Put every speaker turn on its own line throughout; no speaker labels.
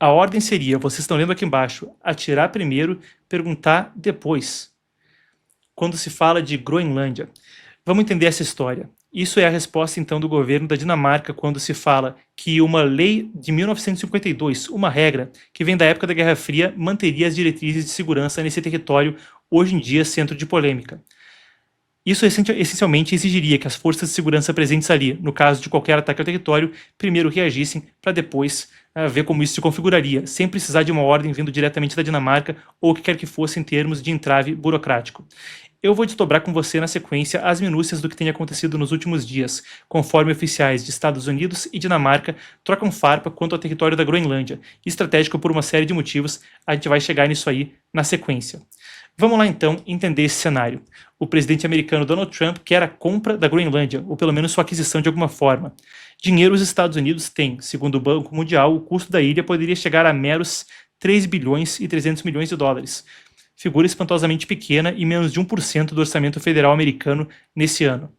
A ordem seria, vocês estão lendo aqui embaixo, atirar primeiro, perguntar depois. Quando se fala de Groenlândia. Vamos entender essa história. Isso é a resposta, então, do governo da Dinamarca quando se fala que uma lei de 1952, uma regra que vem da época da Guerra Fria, manteria as diretrizes de segurança nesse território, hoje em dia centro de polêmica. Isso essencialmente exigiria que as forças de segurança presentes ali, no caso de qualquer ataque ao território, primeiro reagissem para depois ver como isso se configuraria, sem precisar de uma ordem vindo diretamente da Dinamarca ou o que quer que fosse em termos de entrave burocrático. Eu vou desdobrar com você na sequência as minúcias do que tem acontecido nos últimos dias, conforme oficiais de Estados Unidos e Dinamarca trocam farpa quanto ao território da Groenlândia, estratégico por uma série de motivos, a gente vai chegar nisso aí na sequência. Vamos lá então entender esse cenário. O presidente americano Donald Trump quer a compra da Groenlândia, ou pelo menos sua aquisição de alguma forma. Dinheiro os Estados Unidos têm. Segundo o Banco Mundial, o custo da ilha poderia chegar a meros 3 bilhões e 300 milhões de dólares. Figura espantosamente pequena e menos de 1% do orçamento federal americano nesse ano.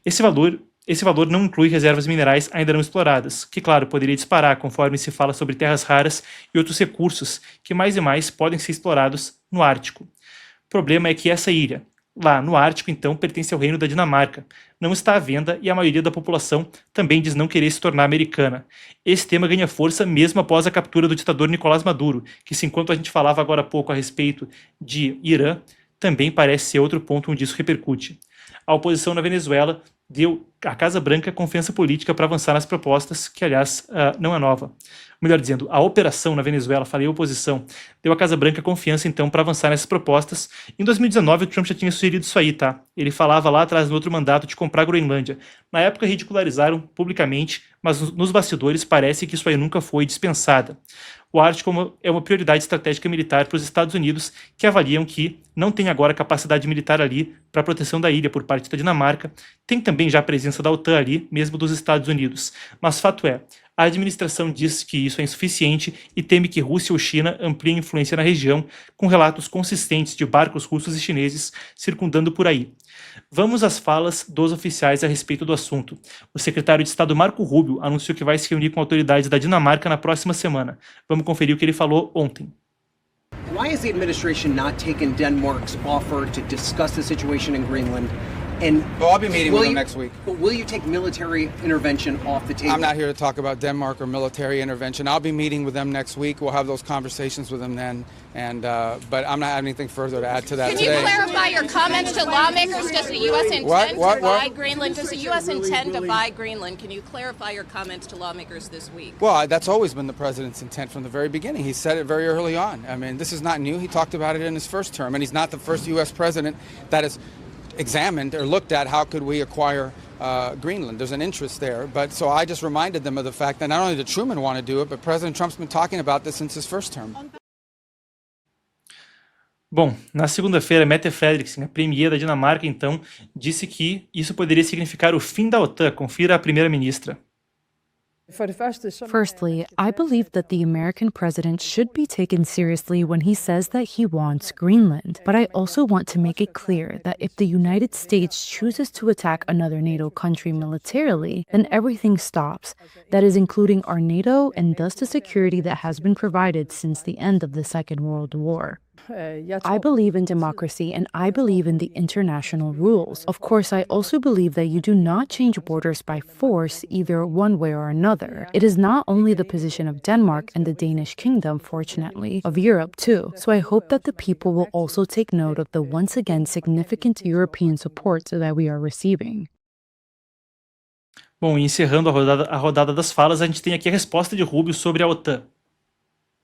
Esse valor não inclui reservas minerais ainda não exploradas, que, claro, poderia disparar conforme se fala sobre terras raras e outros recursos que mais e mais podem ser explorados no Ártico. O problema é que essa ilha, lá no Ártico, então, pertence ao Reino da Dinamarca, não está à venda e a maioria da população também diz não querer se tornar americana. Esse tema ganha força mesmo após a captura do ditador Nicolás Maduro, que, se enquanto a gente falava agora há pouco a respeito de Irã, também parece ser outro ponto onde isso repercute. A oposição na Venezuela deu à Casa Branca confiança política para avançar nas propostas, que, aliás, não é nova. Melhor dizendo, a operação na Venezuela, falei oposição, deu à Casa Branca confiança, então, para avançar nessas propostas. Em 2019, o Trump já tinha sugerido isso aí, tá? Ele falava lá atrás, no outro mandato, de comprar a Groenlândia. Na época, ridicularizaram publicamente, mas nos bastidores parece que isso aí nunca foi dispensada. O Ártico é uma prioridade estratégica militar para os Estados Unidos, que avaliam que não tem agora capacidade militar ali para a proteção da ilha por parte da Dinamarca. Tem também já a presença da OTAN ali, mesmo dos Estados Unidos. Mas fato é, a administração diz que isso é insuficiente e teme que Rússia ou China ampliem influência na região, com relatos consistentes de barcos russos e chineses circundando por aí. Vamos às falas dos oficiais a respeito do assunto. O secretário de Estado Marco Rubio anunciou que vai se reunir com autoridades da Dinamarca na próxima semana. Vamos conferir o que ele falou ontem.
Why has the administration not taken Denmark's offer to discuss the situation in Greenland? And
I'll be meeting with them next week.
But will you take military intervention off the table?
I'm not here to talk about Denmark or military intervention. I'll be meeting with them next week. We'll have those conversations with them then. But I'm not having anything further to add to that today.
Can you clarify your comments to lawmakers? Does the U.S. intend to buy Greenland? Does the U.S. intend to buy Greenland? Can you clarify your comments to lawmakers this week?
Well, that's always been the president's intent from the very beginning. He said it very early on. I mean, this is not new. He talked about it in his first term, and he's not the first U.S. president that has examined or looked at how could we acquire Greenland. There's an interest there. But so I just reminded them of the fact that not only did Truman want to do it, but President Trump's been talking about this since his first term.
Bom, na segunda-feira, Mette Frederiksen, a premier da Dinamarca, então, disse que isso poderia significar o fim da OTAN. Confira a primeira-ministra.
Firstly, I believe that the American president should be taken seriously when he says that he wants Greenland. But I also want to make it clear that if the United States chooses to attack another NATO country militarily, then everything stops. That is including our NATO and thus the security that has been provided since the end of the Second World War. I believe in democracy and I believe in the international rules. Of course, I also believe that you do not change borders by force either one way or another. It is not only the position of Denmark and the Danish kingdom, fortunately, of Europe too. So I hope that the people will also take note of the once again significant European support that we are receiving.
Bom, e encerrando a rodada das falas, a gente tem aqui a resposta de Rubio sobre a OTAN.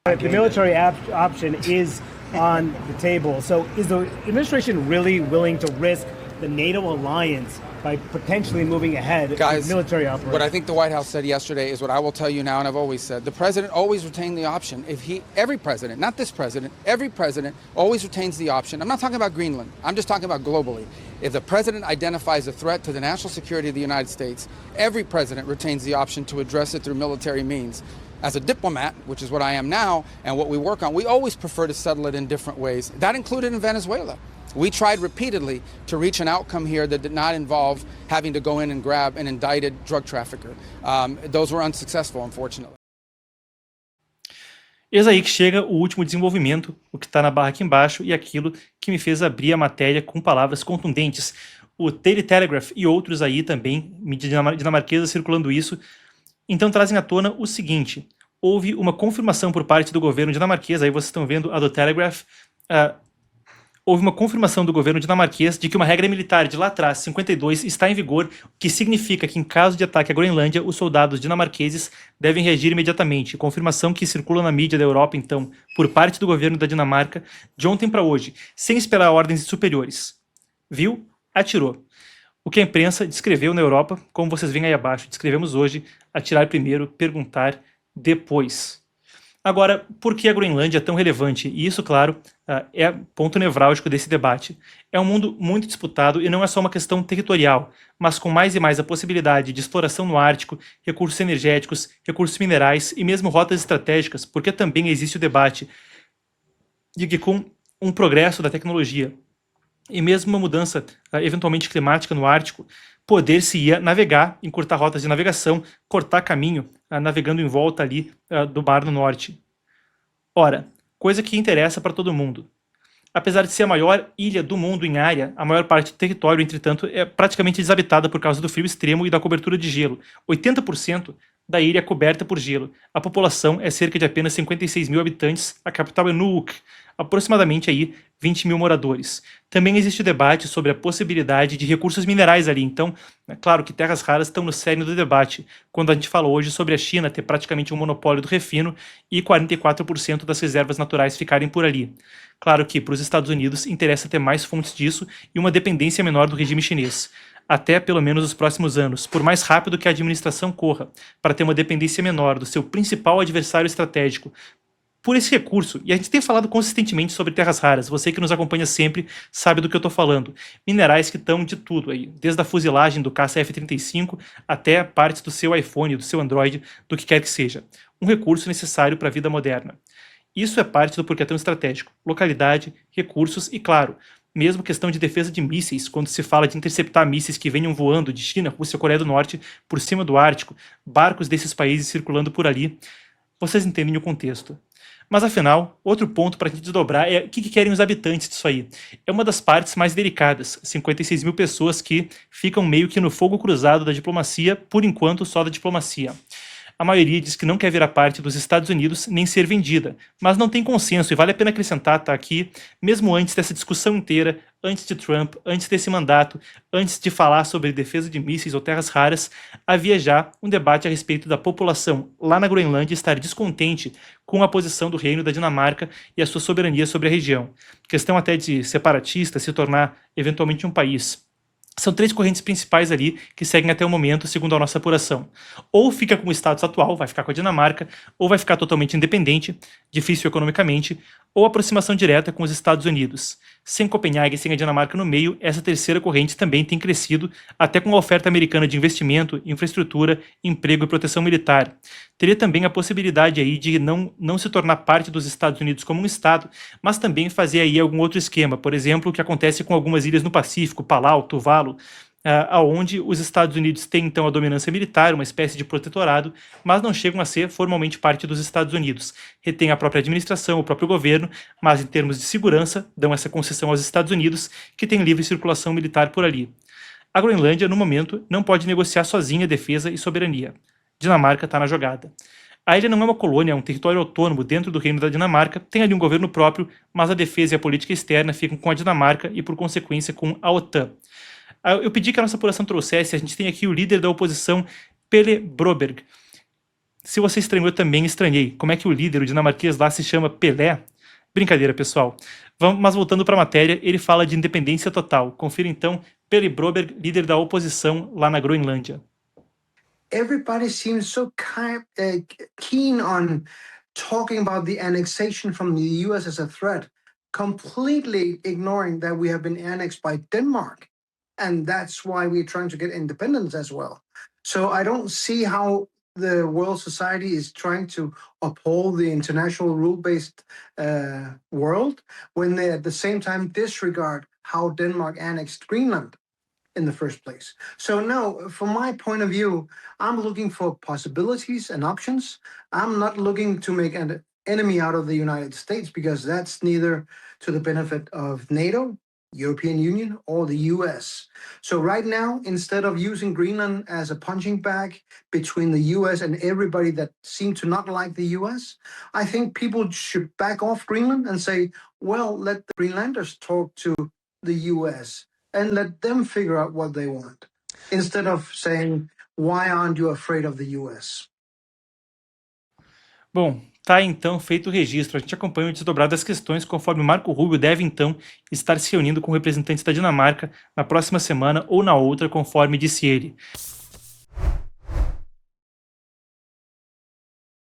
The military option is on the table. So is the administration really willing to risk the NATO alliance by potentially moving ahead with military operations?
What I think the White House said yesterday is what I will tell you now, and I've always said. The president always retained the option. Every president, not this president, every president always retains the option. I'm not talking about Greenland. I'm just talking about globally. If the president identifies a threat to the national security of the United States, every president retains the option to address it through military means. As a diplomat, which is what I am now, and what we work on, we always prefer to settle it in different ways. That included in Venezuela. We tried repeatedly to reach an outcome here that did not involve having to go in and grab an indicted drug trafficker. Those were unsuccessful, unfortunately.
Eis aí que chega o último desenvolvimento, o que está na barra aqui embaixo, e aquilo que me fez abrir a matéria com palavras contundentes. O Daily Telegraph e outros aí também, mídia dinamarquesa circulando isso, então trazem à tona o seguinte: houve uma confirmação por parte do governo dinamarquês, aí vocês estão vendo a do Telegraph, houve uma confirmação do governo dinamarquês de que uma regra militar de lá atrás, 52, está em vigor, o que significa que em caso de ataque à Groenlândia, os soldados dinamarqueses devem reagir imediatamente. Confirmação que circula na mídia da Europa, então, por parte do governo da Dinamarca, de ontem para hoje, sem esperar ordens de superiores. Viu? Atirou. O que a imprensa descreveu na Europa, como vocês veem aí abaixo, descrevemos hoje: atirar primeiro, perguntar depois. Agora, por que a Groenlândia é tão relevante? E isso, claro, é ponto nevrálgico desse debate. É um mundo muito disputado e não é só uma questão territorial, mas com mais e mais a possibilidade de exploração no Ártico, recursos energéticos, recursos minerais e mesmo rotas estratégicas, porque também existe o debate de que com um progresso da tecnologia e mesmo uma mudança eventualmente climática no Ártico, poder-se-ia navegar, encurtar rotas de navegação, cortar caminho, navegando em volta ali do Mar no Norte. Ora, coisa que interessa para todo mundo. Apesar de ser a maior ilha do mundo em área, a maior parte do território, entretanto, é praticamente desabitada por causa do frio extremo e da cobertura de gelo. 80% da ilha é coberta por gelo. A população é cerca de apenas 56 mil habitantes, a capital é Nuuk, aproximadamente aí 20 mil moradores. Também existe debate sobre a possibilidade de recursos minerais ali, então, é claro que terras raras estão no cerne do debate, quando a gente fala hoje sobre a China ter praticamente um monopólio do refino e 44% das reservas naturais ficarem por ali. Claro que para os Estados Unidos interessa ter mais fontes disso e uma dependência menor do regime chinês, até pelo menos os próximos anos, por mais rápido que a administração corra, para ter uma dependência menor do seu principal adversário estratégico, por esse recurso. E a gente tem falado consistentemente sobre terras raras. Você que nos acompanha sempre sabe do que eu estou falando. Minerais que estão de tudo aí, desde a fuzilagem do caça F-35 até partes do seu iPhone, do seu Android, do que quer que seja. Um recurso necessário para a vida moderna. Isso é parte do porquê é tão estratégico. Localidade, recursos e, claro, mesmo questão de defesa de mísseis, quando se fala de interceptar mísseis que venham voando de China, Rússia, Coreia do Norte, por cima do Ártico, barcos desses países circulando por ali, vocês entendem o contexto. Mas afinal, outro ponto para a gente desdobrar é o que querem os habitantes disso aí. É uma das partes mais delicadas, 56 mil pessoas que ficam meio que no fogo cruzado da diplomacia, por enquanto só da diplomacia. A maioria diz que não quer virar parte dos Estados Unidos nem ser vendida, mas não tem consenso, e vale a pena acrescentar, tá aqui, mesmo antes dessa discussão inteira, antes de Trump, antes desse mandato, antes de falar sobre defesa de mísseis ou terras raras, havia já um debate a respeito da população lá na Groenlândia estar descontente com a posição do Reino da Dinamarca e a sua soberania sobre a região. Questão até de separatista se tornar eventualmente um país. São três correntes principais ali que seguem até o momento, segundo a nossa apuração. Ou fica com o status atual, vai ficar com a Dinamarca, ou vai ficar totalmente independente, difícil economicamente, ou aproximação direta com os Estados Unidos. Sem Copenhague e sem a Dinamarca no meio, essa terceira corrente também tem crescido, até com a oferta americana de investimento, infraestrutura, emprego e proteção militar. Teria também a possibilidade aí de não se tornar parte dos Estados Unidos como um Estado, mas também fazer aí algum outro esquema, por exemplo, o que acontece com algumas ilhas no Pacífico, Palau, Tuvalu, aonde os Estados Unidos têm então a dominância militar, uma espécie de protetorado, mas não chegam a ser formalmente parte dos Estados Unidos. Retêm a própria administração, o próprio governo, mas em termos de segurança dão essa concessão aos Estados Unidos, que tem livre circulação militar por ali. A Groenlândia, no momento, não pode negociar sozinha defesa e soberania. Dinamarca está na jogada. A ilha não é uma colônia, é um território autônomo dentro do Reino da Dinamarca, tem ali um governo próprio, mas a defesa e a política externa ficam com a Dinamarca e, por consequência, com a OTAN. Eu pedi que a nossa apuração trouxesse, a gente tem aqui o líder da oposição, Pele Broberg. Se você estranhou, eu também estranhei. Como é que o líder, o dinamarquês lá, se chama Pelé? Brincadeira, pessoal. Mas voltando para a matéria, ele fala de independência total. Confira então Pele Broberg, líder da oposição lá na Groenlândia.
Everybody seems so keen on talking about the annexation from the US as a threat, completely ignoring that we have been annexed by Denmark. And that's why we're trying to get independence as well. So I don't see how the world society is trying to uphold the international rule-based world when they at the same time disregard how Denmark annexed Greenland in the first place. So no, from my point of view, I'm looking for possibilities and options. I'm not looking to make enemy out of the United States, because that's neither to the benefit of NATO, European Union, or the US. So right now, instead of using Greenland as a punching bag between the US and everybody that seem to not like the US, I think people should back off Greenland and say, well, let the Greenlanders talk to the US and let them figure out what they want, instead of saying, why aren't you afraid of the US?
Bom, tá aí então feito o registro. A gente acompanha o desdobrar das questões conforme Marco Rubio deve então estar se reunindo com representantes da Dinamarca na próxima semana ou na outra, conforme disse ele.